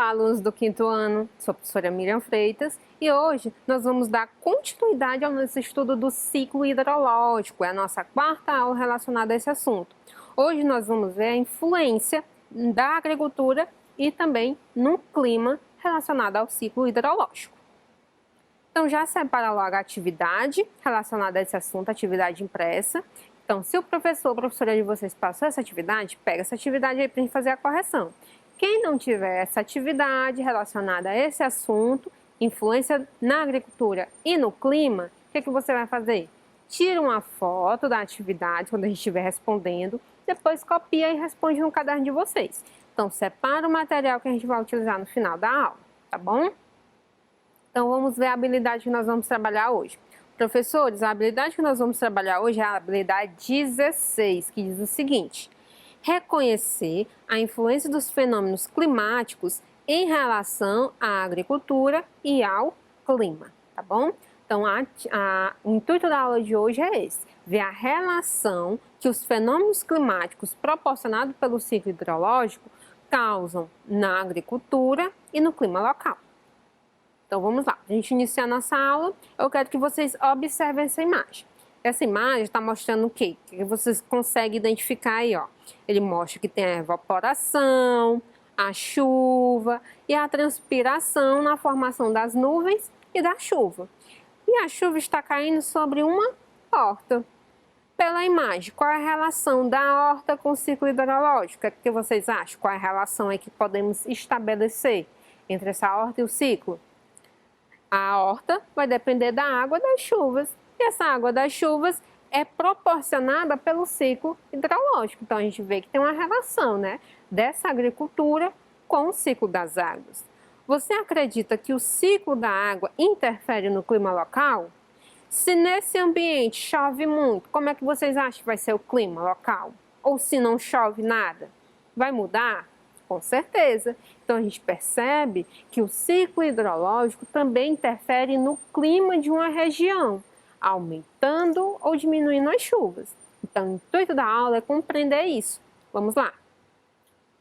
Olá, alunos do quinto ano, sou a professora Miriam Freitas e hoje nós vamos dar continuidade ao nosso estudo do ciclo hidrológico, é a nossa quarta aula relacionada a esse assunto. Hoje nós vamos ver a influência da agricultura e também no clima relacionado ao ciclo hidrológico. Então já separa logo a atividade relacionada a esse assunto, atividade impressa. Então se o professor ou a professora de vocês passou essa atividade, pega essa atividade aí para a gente fazer a correção. Quem não tiver essa atividade relacionada a esse assunto, influência na agricultura e no clima, o que você vai fazer? Tira uma foto da atividade quando a gente estiver respondendo, depois copia e responde no caderno de vocês. Então separa o material que a gente vai utilizar no final da aula, tá bom? Então vamos ver a habilidade que nós vamos trabalhar hoje. Professores, a habilidade que nós vamos trabalhar hoje é a habilidade 16, que diz o seguinte: reconhecer a influência dos fenômenos climáticos em relação à agricultura e ao clima, tá bom? Então, o intuito da aula de hoje é esse, ver a relação que os fenômenos climáticos proporcionados pelo ciclo hidrológico causam na agricultura e no clima local. Então, vamos lá. Para a gente iniciar nossa aula, eu quero que vocês observem essa imagem. Essa imagem está mostrando o quê? Que vocês conseguem identificar aí, ó. Ele mostra que tem a evaporação, a chuva e a transpiração na formação das nuvens e da chuva. E a chuva está caindo sobre uma horta. Pela imagem, qual é a relação da horta com o ciclo hidrológico? O que vocês acham? Qual é a relação aí que podemos estabelecer entre essa horta e o ciclo? A horta vai depender da água das chuvas. E essa água das chuvas é proporcionada pelo ciclo hidrológico. Então, a gente vê que tem uma relação, né, dessa agricultura com o ciclo das águas. Você acredita que o ciclo da água interfere no clima local? Se nesse ambiente chove muito, como é que vocês acham que vai ser o clima local? Ou se não chove nada, vai mudar? Com certeza. Então, a gente percebe que o ciclo hidrológico também interfere no clima de uma região, aumentando ou diminuindo as chuvas. Então, o intuito da aula é compreender isso. Vamos lá.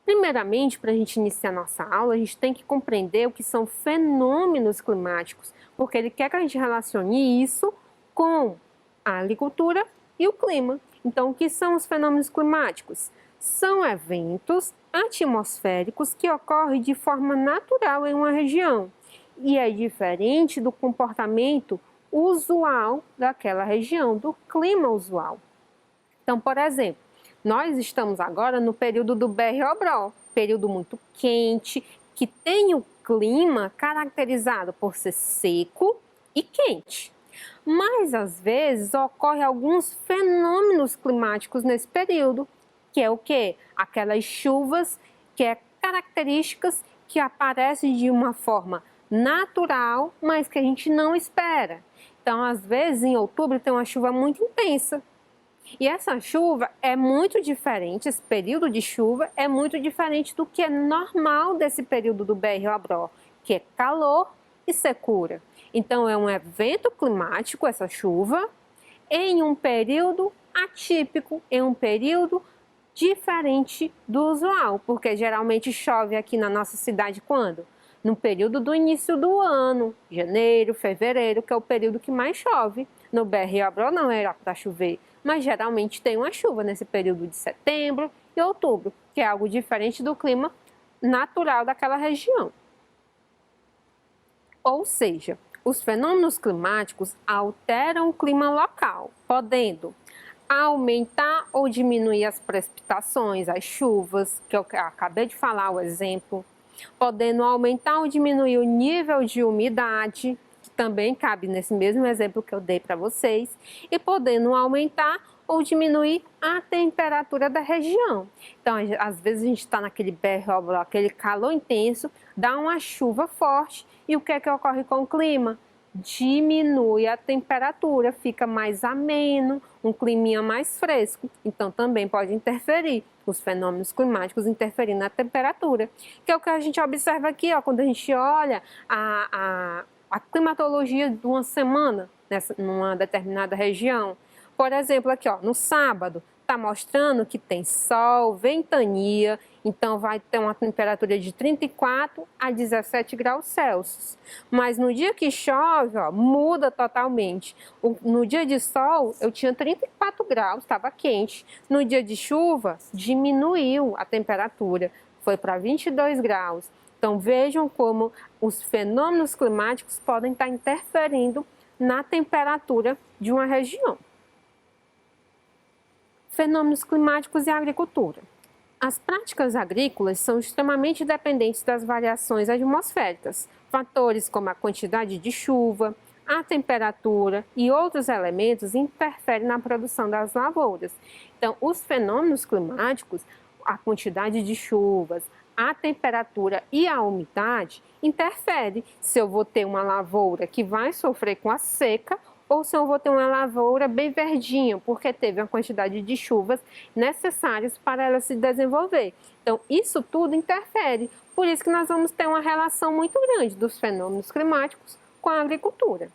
Primeiramente, para a gente iniciar nossa aula, a gente tem que compreender o que são fenômenos climáticos, porque ele quer que a gente relacione isso com a agricultura e o clima. Então, o que são os fenômenos climáticos? São eventos atmosféricos que ocorrem de forma natural em uma região e é diferente do comportamento usual daquela região, do clima usual. Então, por exemplo, nós estamos agora no período do BR-Obró, período muito quente, que tem o clima caracterizado por ser seco e quente. Mas, às vezes, ocorrem alguns fenômenos climáticos nesse período, que é o quê? Aquelas chuvas que é características que aparecem de uma forma natural, mas que a gente não espera. Então, às vezes, em outubro tem uma chuva muito intensa. E essa chuva é muito diferente, esse período de chuva é muito diferente do que é normal desse período do BR-Obró, que é calor e secura. Então, é um evento climático, essa chuva, em um período atípico, em um período diferente do usual, porque geralmente chove aqui na nossa cidade quando? No período do início do ano, janeiro, fevereiro, que é o período que mais chove. No BR-Obró não era para chover, mas geralmente tem uma chuva nesse período de setembro e outubro, que é algo diferente do clima natural daquela região. Ou seja, os fenômenos climáticos alteram o clima local, podendo aumentar ou diminuir as precipitações, as chuvas, que eu acabei de falar o exemplo, podendo aumentar ou diminuir o nível de umidade, que também cabe nesse mesmo exemplo que eu dei para vocês, e podendo aumentar ou diminuir a temperatura da região. Então, às vezes a gente está naquele BR-Obró, aquele calor intenso, dá uma chuva forte, e o que é que ocorre com o clima? Diminui a temperatura, fica mais ameno, um climinha mais fresco, então também pode interferir, os fenômenos climáticos interferindo na temperatura, que é o que a gente observa aqui, ó, quando a gente olha a climatologia de uma semana numa determinada região. Por exemplo, aqui ó, no sábado está mostrando que tem sol, ventania, então vai ter uma temperatura de 34 a 17 graus Celsius. Mas no dia que chove, ó, muda totalmente. No dia de sol, eu tinha 34 graus, estava quente. No dia de chuva, diminuiu a temperatura, foi para 22 graus. Então vejam como os fenômenos climáticos podem estar interferindo na temperatura de uma região. Fenômenos climáticos e agricultura. As práticas agrícolas são extremamente dependentes das variações atmosféricas. Fatores como a quantidade de chuva, a temperatura e outros elementos interferem na produção das lavouras. Então, os fenômenos climáticos, a quantidade de chuvas, a temperatura e a umidade interferem se eu vou ter uma lavoura que vai sofrer com a seca ou se eu vou ter uma lavoura bem verdinha, porque teve uma quantidade de chuvas necessárias para ela se desenvolver. Então, isso tudo interfere. Por isso que nós vamos ter uma relação muito grande dos fenômenos climáticos com a agricultura.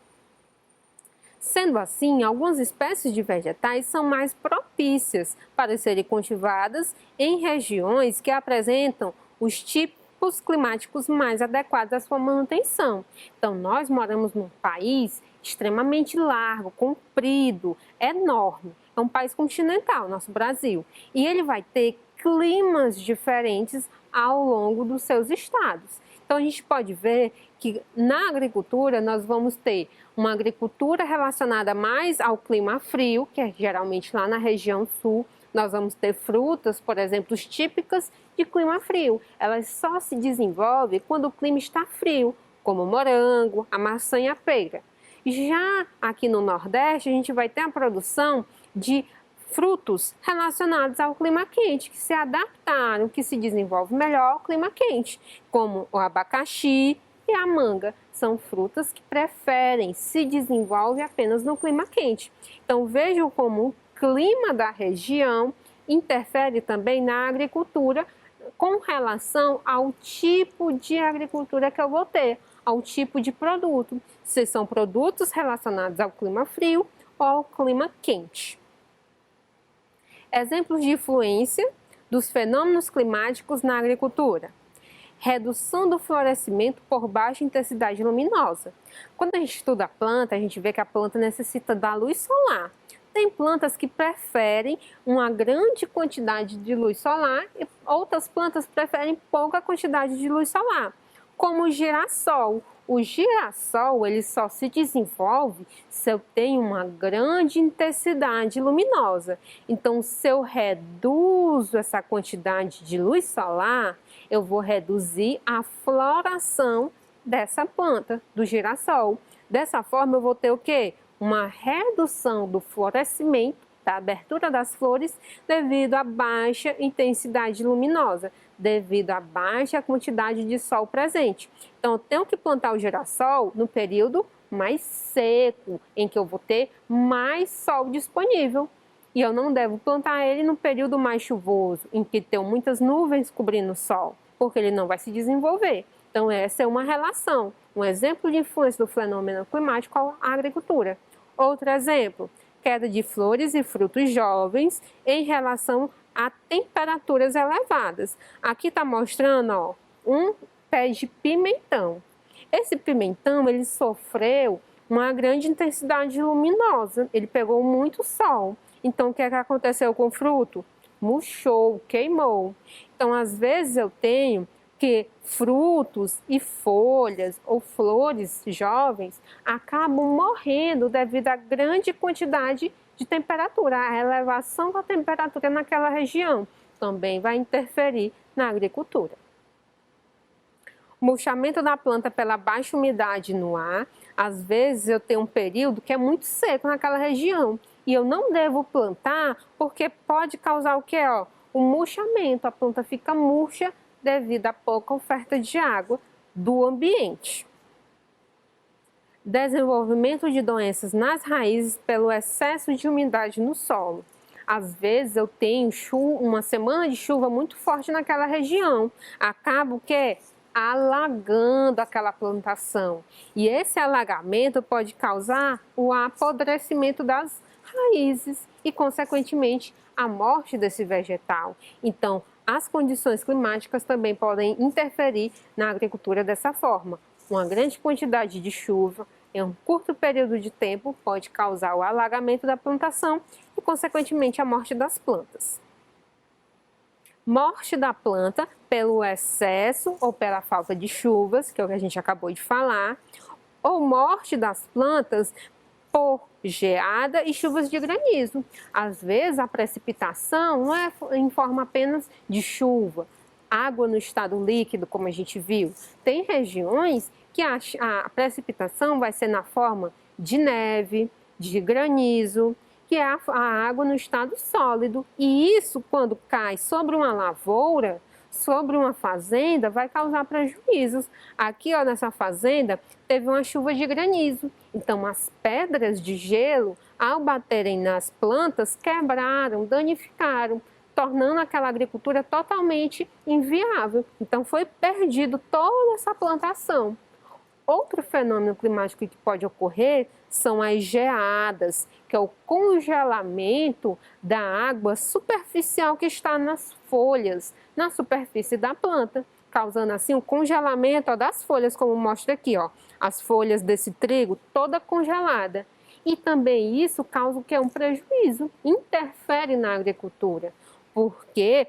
Sendo assim, algumas espécies de vegetais são mais propícias para serem cultivadas em regiões que apresentam os tipos climáticos mais adequados à sua manutenção. Então, nós moramos num país extremamente largo, comprido, enorme. É um país continental, nosso Brasil. E ele vai ter climas diferentes ao longo dos seus estados. Então, a gente pode ver que na agricultura nós vamos ter uma agricultura relacionada mais ao clima frio, que é geralmente lá na região sul. Nós vamos ter frutas, por exemplo, típicas de clima frio. Elas só se desenvolvem quando o clima está frio, como o morango, a maçã e a pera. Já aqui no Nordeste, a gente vai ter a produção de frutos relacionados ao clima quente, que se adaptaram, que se desenvolve melhor ao clima quente, como o abacaxi e a manga. São frutas que preferem, se desenvolvem apenas no clima quente. Então vejam como o clima da região interfere também na agricultura com relação ao tipo de agricultura que eu vou ter, ao tipo de produto, se são produtos relacionados ao clima frio ou ao clima quente. Exemplos de influência dos fenômenos climáticos na agricultura. Redução do florescimento por baixa intensidade luminosa. Quando a gente estuda a planta, a gente vê que a planta necessita da luz solar. Tem plantas que preferem uma grande quantidade de luz solar e outras plantas preferem pouca quantidade de luz solar, como o girassol. O girassol ele só se desenvolve se eu tenho uma grande intensidade luminosa. Então, se eu reduzo essa quantidade de luz solar, eu vou reduzir a floração dessa planta, do girassol. Dessa forma, eu vou ter o quê? Uma redução do florescimento, da abertura das flores, devido à baixa intensidade luminosa, devido à baixa quantidade de sol presente. Então, eu tenho que plantar o girassol no período mais seco, em que eu vou ter mais sol disponível. E eu não devo plantar ele no período mais chuvoso, em que tem muitas nuvens cobrindo o sol, porque ele não vai se desenvolver. Então, essa é uma relação, um exemplo de influência do fenômeno climático à agricultura. Outro exemplo, queda de flores e frutos jovens em relação a temperaturas elevadas. Aqui está mostrando, ó, um pé de pimentão. Esse pimentão, ele sofreu uma grande intensidade luminosa, ele pegou muito sol. Então, o que é que aconteceu com o fruto? Murchou, queimou. Então, às vezes eu tenho que frutos e folhas ou flores jovens acabam morrendo devido à grande quantidade de temperatura. A elevação da temperatura naquela região também vai interferir na agricultura. O murchamento da planta pela baixa umidade no ar. Às vezes eu tenho um período que é muito seco naquela região e eu não devo plantar porque pode causar o que? O murchamento, a planta fica murcha devido à pouca oferta de água do ambiente. Desenvolvimento de doenças nas raízes pelo excesso de umidade no solo. Às vezes eu tenho uma semana de chuva muito forte naquela região, acaba o quê? Alagando aquela plantação. E esse alagamento pode causar o apodrecimento das raízes e, consequentemente, a morte desse vegetal. Então, as condições climáticas também podem interferir na agricultura dessa forma. Uma grande quantidade de chuva em um curto período de tempo pode causar o alagamento da plantação e, consequentemente, a morte das plantas. Morte da planta pelo excesso ou pela falta de chuvas, que é o que a gente acabou de falar, ou morte das plantas por geada e chuvas de granizo. Às vezes a precipitação não é em forma apenas de chuva, água no estado líquido, como a gente viu. Tem regiões que a precipitação vai ser na forma de neve, de granizo, que é a água no estado sólido. E isso, quando cai sobre uma lavoura, sobre uma fazenda, vai causar prejuízos. Aqui, ó, nessa fazenda, teve uma chuva de granizo. Então, as pedras de gelo, ao baterem nas plantas, quebraram, danificaram, tornando aquela agricultura totalmente inviável. Então, foi perdido toda essa plantação. Outro fenômeno climático que pode ocorrer são as geadas, que é o congelamento da água superficial que está nas folhas, na superfície da planta, causando assim o congelamento das folhas, como mostra aqui, ó, as folhas desse trigo toda congelada. E também isso causa o que é um prejuízo, interfere na agricultura, porque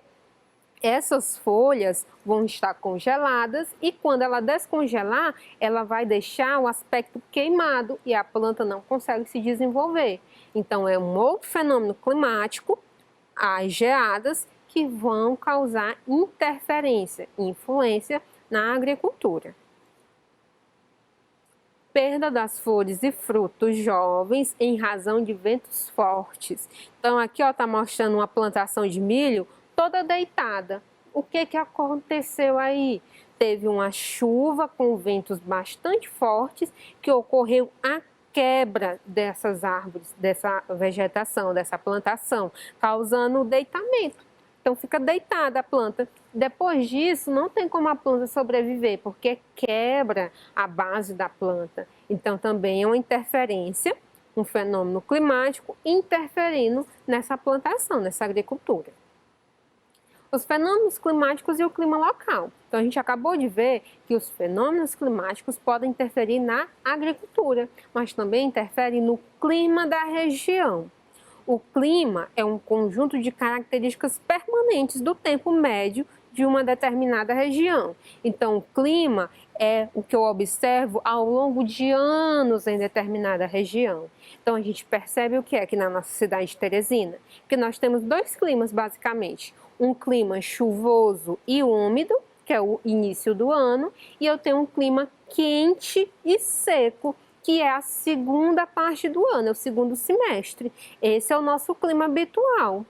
essas folhas vão estar congeladas e quando ela descongelar, ela vai deixar o aspecto queimado e a planta não consegue se desenvolver. Então, é um outro fenômeno climático, as geadas, que vão causar interferência, influência na agricultura. Perda das flores e frutos jovens em razão de ventos fortes. Então, aqui está mostrando uma plantação de milho toda deitada. O que aconteceu aí? Teve uma chuva com ventos bastante fortes que ocorreu a quebra dessas árvores, dessa vegetação, dessa plantação, causando o deitamento. Então fica deitada a planta. Depois disso, não tem como a planta sobreviver, porque quebra a base da planta. Então também é uma interferência, um fenômeno climático interferindo nessa plantação, nessa agricultura. Os fenômenos climáticos e o clima local. Então, a gente acabou de ver que os fenômenos climáticos podem interferir na agricultura, mas também interferem no clima da região. O clima é um conjunto de características permanentes do tempo médio de uma determinada região. Então, o clima é o que eu observo ao longo de anos em determinada região. Então, a gente percebe o que é aqui na nossa cidade de Teresina, que nós temos dois climas basicamente. Um clima chuvoso e úmido, que é o início do ano, e eu tenho um clima quente e seco, que é a segunda parte do ano, é o segundo semestre. Esse é o nosso clima habitual.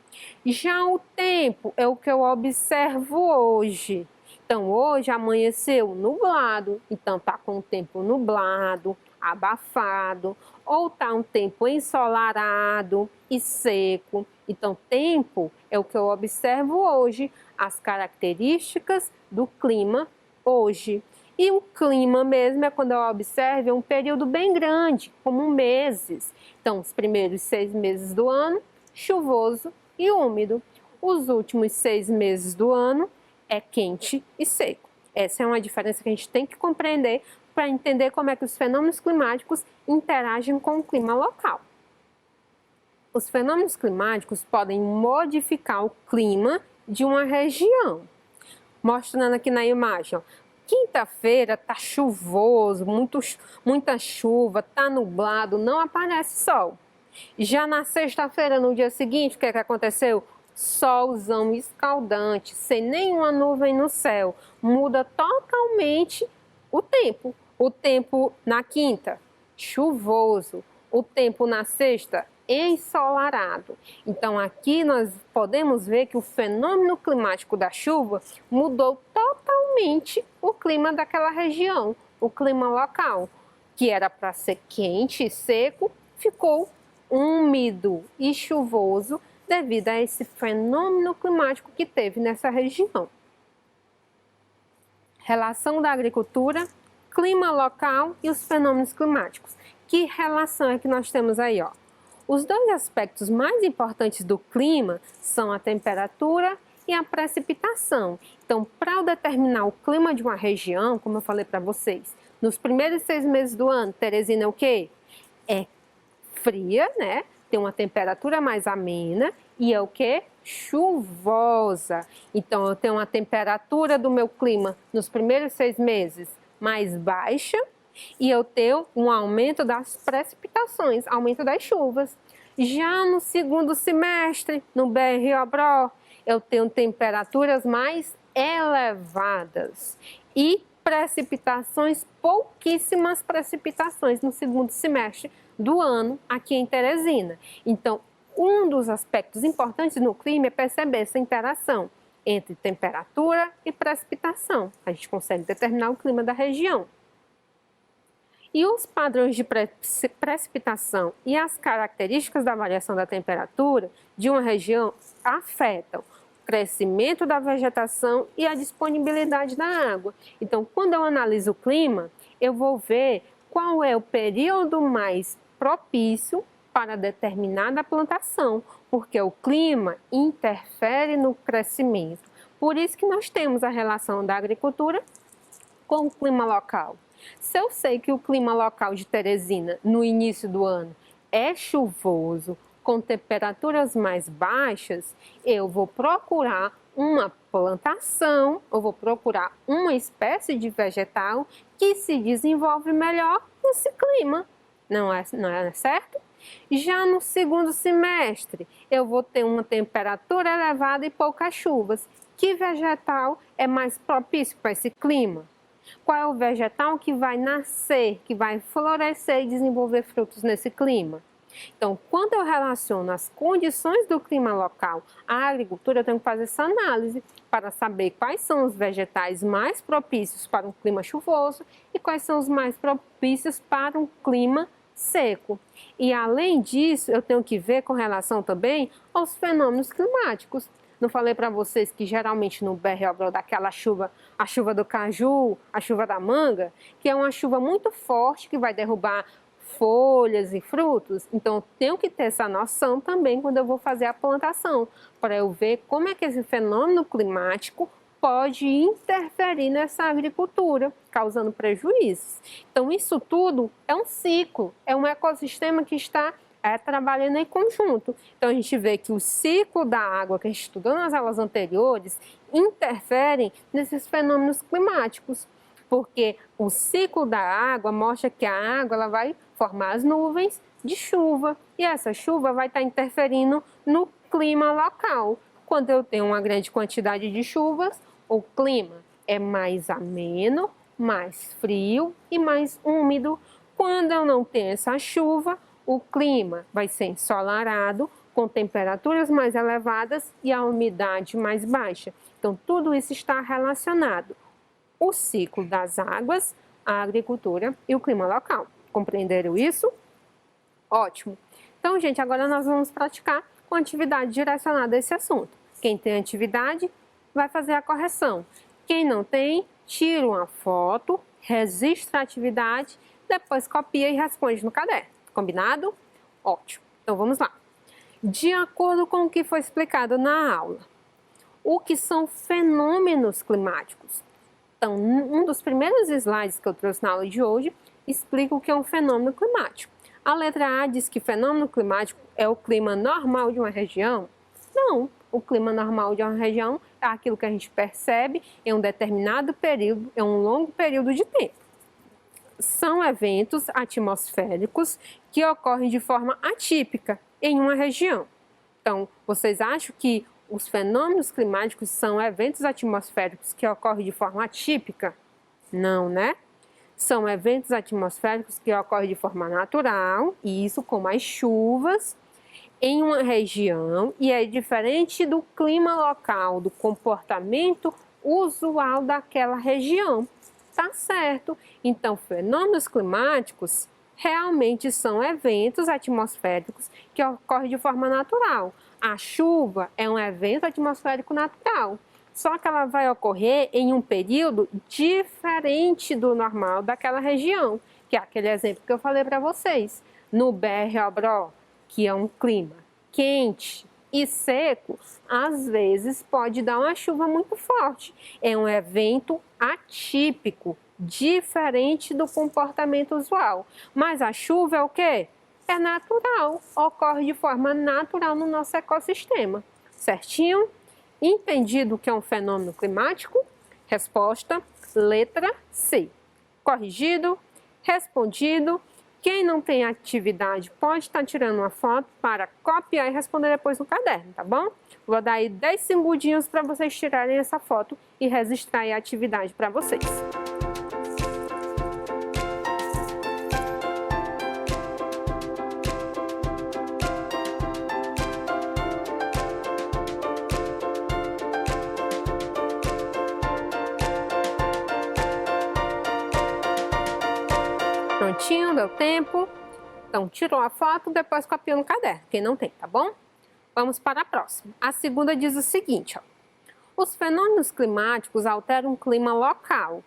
Já o tempo é o que eu observo hoje. Então, hoje amanheceu nublado, então tá com o tempo nublado, abafado, ou tá um tempo ensolarado e seco. Então, tempo é o que eu observo hoje, as características do clima hoje. E o clima mesmo é quando eu observo um período bem grande, como meses. Então, os primeiros 6 meses do ano, chuvoso e úmido. Os últimos 6 meses do ano é quente e seco. Essa é uma diferença que a gente tem que compreender para entender como é que os fenômenos climáticos interagem com o clima local. Os fenômenos climáticos podem modificar o clima de uma região. Mostrando aqui na imagem, ó. Quinta-feira tá chuvoso, muita chuva, tá nublado, não aparece sol. Já na sexta-feira, no dia seguinte, o que aconteceu? Solzão escaldante, sem nenhuma nuvem no céu. Muda totalmente o tempo. O tempo na quinta, chuvoso. O tempo na sexta, ensolarado. Então aqui nós podemos ver que o fenômeno climático da chuva mudou totalmente o clima daquela região, o clima local, que era para ser quente e seco, ficou úmido e chuvoso devido a esse fenômeno climático que teve nessa região. Relação da agricultura, clima local e os fenômenos climáticos. Que relação é que nós temos aí, ó? Os dois aspectos mais importantes do clima são a temperatura e a precipitação. Então, para eu determinar o clima de uma região, como eu falei para vocês, nos primeiros 6 meses do ano, Teresina é o quê? É fria, né? Tem uma temperatura mais amena e é o quê? Chuvosa. Então, eu tenho uma temperatura do meu clima nos primeiros 6 meses mais baixa e eu tenho um aumento das precipitações, aumento das chuvas. Já no segundo semestre, no BR-Obró, eu tenho temperaturas mais elevadas e precipitações, pouquíssimas precipitações no segundo semestre do ano aqui em Teresina. Então, um dos aspectos importantes no clima é perceber essa interação entre temperatura e precipitação. A gente consegue determinar o clima da região. E os padrões de precipitação e as características da variação da temperatura de uma região afetam o crescimento da vegetação e a disponibilidade da água. Então, quando eu analiso o clima, eu vou ver qual é o período mais propício para determinada plantação, porque o clima interfere no crescimento. Por isso que nós temos a relação da agricultura com o clima local. Se eu sei que o clima local de Teresina, no início do ano, é chuvoso, com temperaturas mais baixas, eu vou procurar uma plantação, eu vou procurar uma espécie de vegetal que se desenvolve melhor nesse clima. Não é certo? Já no segundo semestre, eu vou ter uma temperatura elevada e poucas chuvas. Que vegetal é mais propício para esse clima? Qual é o vegetal que vai nascer, que vai florescer e desenvolver frutos nesse clima? Então, quando eu relaciono as condições do clima local à agricultura, eu tenho que fazer essa análise para saber quais são os vegetais mais propícios para um clima chuvoso e quais são os mais propícios para um clima seco. E além disso, eu tenho que ver com relação também aos fenômenos climáticos. Não falei para vocês que geralmente no BR-Obró dá aquela chuva, a chuva do caju, a chuva da manga, que é uma chuva muito forte que vai derrubar folhas e frutos? Então eu tenho que ter essa noção também quando eu vou fazer a plantação, para eu ver como é que esse fenômeno climático pode interferir nessa agricultura, causando prejuízos. Então isso tudo é um ciclo, é um ecossistema que está trabalhando em conjunto. Então a gente vê que o ciclo da água que a gente estudou nas aulas anteriores interferem nesses fenômenos climáticos, porque o ciclo da água mostra que a água ela vai formar as nuvens de chuva e essa chuva vai estar interferindo no clima local. Quando eu tenho uma grande quantidade de chuvas, o clima é mais ameno, mais frio e mais úmido. Quando eu não tenho essa chuva, o clima vai ser ensolarado, com temperaturas mais elevadas e a umidade mais baixa. Então, tudo isso está relacionado. O ciclo das águas, a agricultura e o clima local. Compreenderam isso? Ótimo! Então, gente, agora nós vamos praticar com atividade direcionada a esse assunto. Quem tem atividade vai fazer a correção. Quem não tem, tira uma foto, registra a atividade, depois copia e responde no caderno. Combinado? Ótimo! Então vamos lá. De acordo com o que foi explicado na aula, o que são fenômenos climáticos? Então, um dos primeiros slides que eu trouxe na aula de hoje explica o que é um fenômeno climático. A letra A diz que fenômeno climático é o clima normal de uma região? Não, o clima normal de uma região é aquilo que a gente percebe em um determinado período, em um longo período de tempo. São eventos atmosféricos que ocorrem de forma atípica em uma região. Então, vocês acham que os fenômenos climáticos são eventos atmosféricos que ocorrem de forma atípica? Não, né? São eventos atmosféricos que ocorrem de forma natural, e isso como as chuvas, em uma região, e é diferente do clima local, do comportamento usual daquela região. Tá certo? Então, fenômenos climáticos realmente são eventos atmosféricos que ocorrem de forma natural. A chuva é um evento atmosférico natural, só que ela vai ocorrer em um período diferente do normal daquela região, que é aquele exemplo que eu falei para vocês. No BR-Obró, que é um clima quente e seco, às vezes pode dar uma chuva muito forte. É um evento atípico, diferente do comportamento usual. Mas a chuva é o quê? É natural, ocorre de forma natural no nosso ecossistema. Certinho? Entendido o que é um fenômeno climático? Resposta, letra C. Corrigido? Respondido? Quem não tem atividade pode estar tirando uma foto para copiar e responder depois no caderno, tá bom? Vou dar aí 10 segundinhos para vocês tirarem essa foto e registrar aí a atividade para vocês. Prontinho, deu tempo. Então, tirou a foto, depois copiou no caderno, quem não tem, tá bom? Vamos para a próxima. A segunda diz o seguinte, ó. Os fenômenos climáticos alteram o clima local,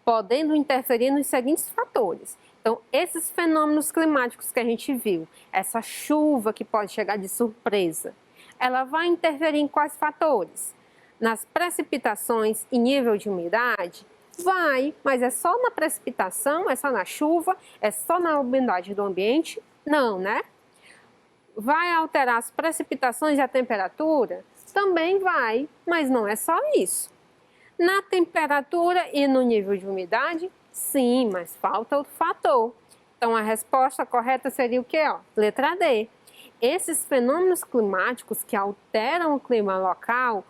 podendo interferir nos seguintes fatores. Então, esses fenômenos climáticos que a gente viu, essa chuva que pode chegar de surpresa, ela vai interferir em quais fatores? Nas precipitações e nível de umidade? Vai, mas é só na precipitação, é só na chuva, é só na umidade do ambiente? Não, né? Vai alterar as precipitações e a temperatura? Também vai, mas não é só isso. Na temperatura e no nível de umidade? Sim, mas falta outro fator. Então a resposta correta seria o quê? Ó? Letra D. Esses fenômenos climáticos que alteram o clima local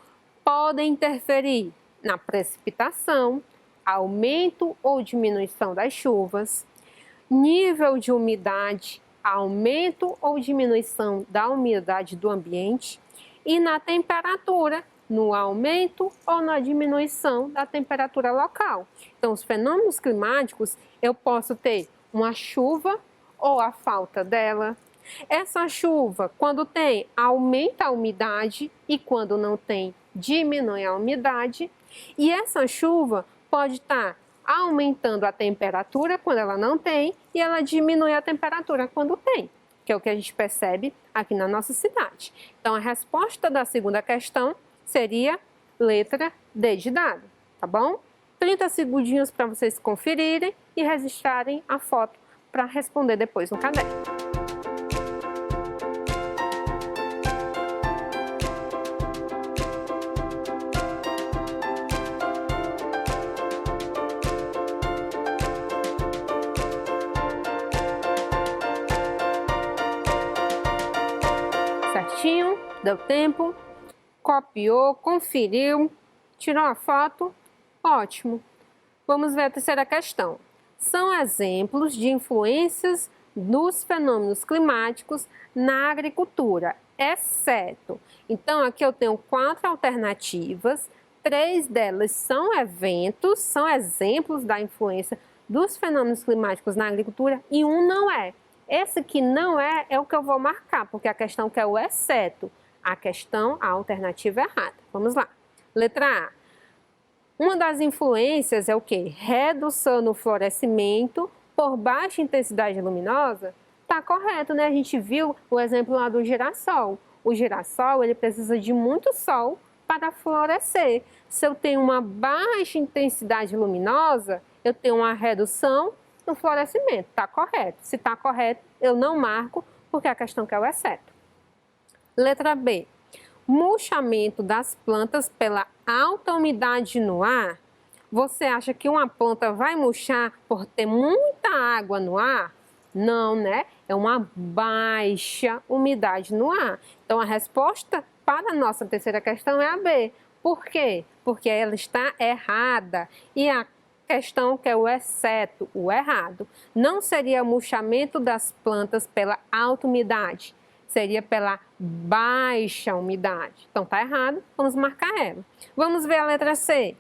podem interferir na precipitação, aumento ou diminuição das chuvas, nível de umidade, aumento ou diminuição da umidade do ambiente e na temperatura, no aumento ou na diminuição da temperatura local. Então, os fenômenos climáticos, eu posso ter uma chuva ou a falta dela. Essa chuva, quando tem, aumenta a umidade e quando não tem, diminui a umidade. E essa chuva pode estar aumentando a temperatura quando ela não tem e ela diminui a temperatura quando tem, que é o que a gente percebe aqui na nossa cidade. Então, a resposta da segunda questão seria letra D de dado, tá bom? 30 segundinhos para vocês conferirem e registrarem a foto para responder depois no caderno. Certinho? Deu tempo? Copiou, conferiu, tirou a foto? Ótimo! Vamos ver a terceira questão. São exemplos de influências dos fenômenos climáticos na agricultura, exceto. Então, aqui eu tenho 4 alternativas, 3 delas são eventos, são exemplos da influência dos fenômenos climáticos na agricultura e um não é. Esse que não é, é o que eu vou marcar, porque a questão quer o exceto. A alternativa errada. Vamos lá. Letra A. Uma das influências é o quê? Redução no florescimento por baixa intensidade luminosa? Tá correto, né? A gente viu o exemplo lá do girassol. O girassol, ele precisa de muito sol para florescer. Se eu tenho uma baixa intensidade luminosa, eu tenho uma redução no florescimento. Tá correto. Se tá correto, eu não marco, porque a questão quer o exceto. Letra B. Murchamento das plantas pela alta umidade no ar. Você acha que uma planta vai murchar por ter muita água no ar? Não, né? É uma baixa umidade no ar. Então, a resposta para a nossa terceira questão é a B. Por quê? Porque ela está errada. E a questão que é o exceto, o errado. Não seria murchamento das plantas pela alta umidade. Seria pela baixa umidade. Então, tá errado, vamos marcar ela. Vamos ver a letra C.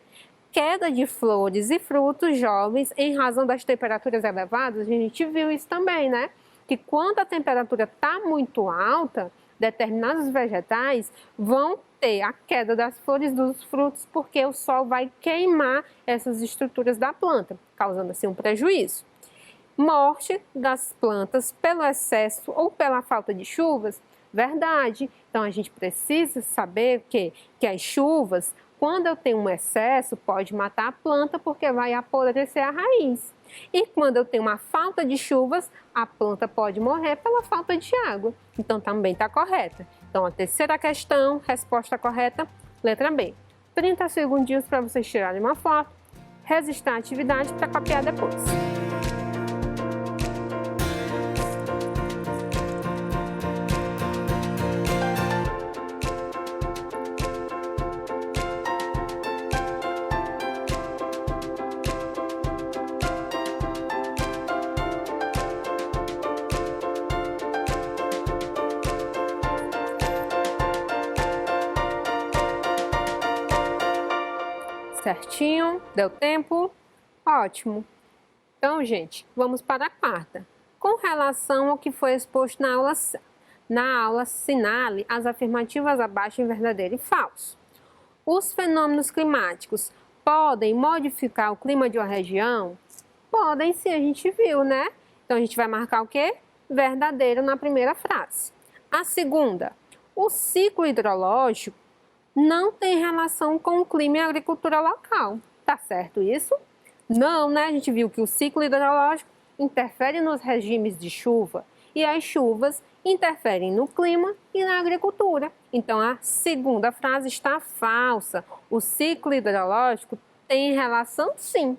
Queda de flores e frutos jovens em razão das temperaturas elevadas. A gente viu isso também, né? Que quando a temperatura está muito alta, determinados vegetais vão ter a queda das flores dos frutos, porque o sol vai queimar essas estruturas da planta, causando assim um prejuízo. Morte das plantas pelo excesso ou pela falta de chuvas? Verdade. Então a gente precisa saber que as chuvas, quando eu tenho um excesso, pode matar a planta porque vai apodrecer a raiz. E quando eu tenho uma falta de chuvas, a planta pode morrer pela falta de água. Então também está correta. Então a terceira questão, resposta correta, letra B. 30 segundinhos para vocês tirarem uma foto, resistir à atividade para copiar depois. Certinho? Deu tempo? Ótimo! Então, gente, vamos para a quarta. Com relação ao que foi exposto na aula, assinale as afirmativas abaixo em verdadeiro e falso. Os fenômenos climáticos podem modificar o clima de uma região? Podem sim, a gente viu, né? Então, a gente vai marcar o quê? Verdadeiro na primeira frase. A segunda, o ciclo hidrológico não tem relação com o clima e a agricultura local. Tá certo isso? Não, né? A gente viu que o ciclo hidrológico interfere nos regimes de chuva e as chuvas interferem no clima e na agricultura. Então, a segunda frase está falsa. O ciclo hidrológico tem relação, sim.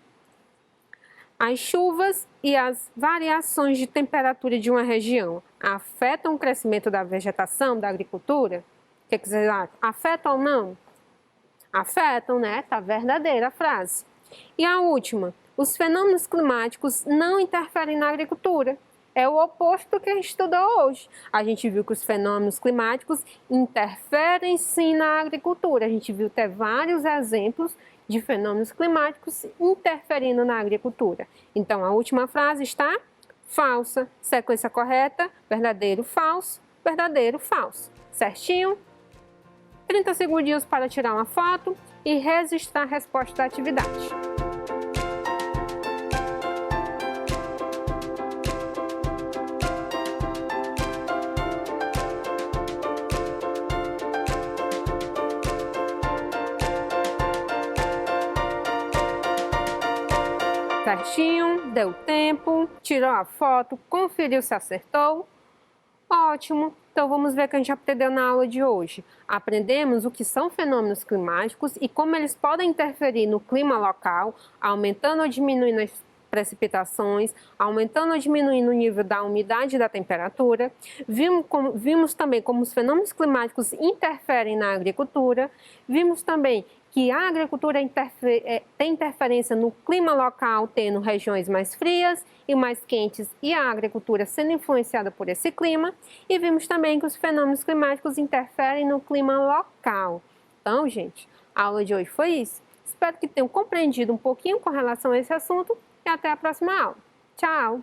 As chuvas e as variações de temperatura de uma região afetam o crescimento da vegetação, da agricultura? O que vocês acham? Afetam ou não? Afetam, né? Tá verdadeira a frase. E a última, os fenômenos climáticos não interferem na agricultura. É o oposto do que a gente estudou hoje. A gente viu que os fenômenos climáticos interferem sim na agricultura. A gente viu até vários exemplos de fenômenos climáticos interferindo na agricultura. Então, a última frase está falsa. Sequência correta, verdadeiro, falso, verdadeiro, falso. Certinho? 30 segundinhos para tirar uma foto e registrar a resposta da atividade. Certinho, deu tempo, tirou a foto, conferiu se acertou. Ótimo! Então vamos ver o que a gente aprendeu na aula de hoje. Aprendemos o que são fenômenos climáticos e como eles podem interferir no clima local, aumentando ou diminuindo as precipitações, aumentando ou diminuindo o nível da umidade e da temperatura. Vimos também como os fenômenos climáticos interferem na agricultura. Vimos também que a agricultura tem interferência no clima local, tendo regiões mais frias e mais quentes e a agricultura sendo influenciada por esse clima. E vimos também que os fenômenos climáticos interferem no clima local. Então, gente, a aula de hoje foi isso. Espero que tenham compreendido um pouquinho com relação a esse assunto e até a próxima aula. Tchau!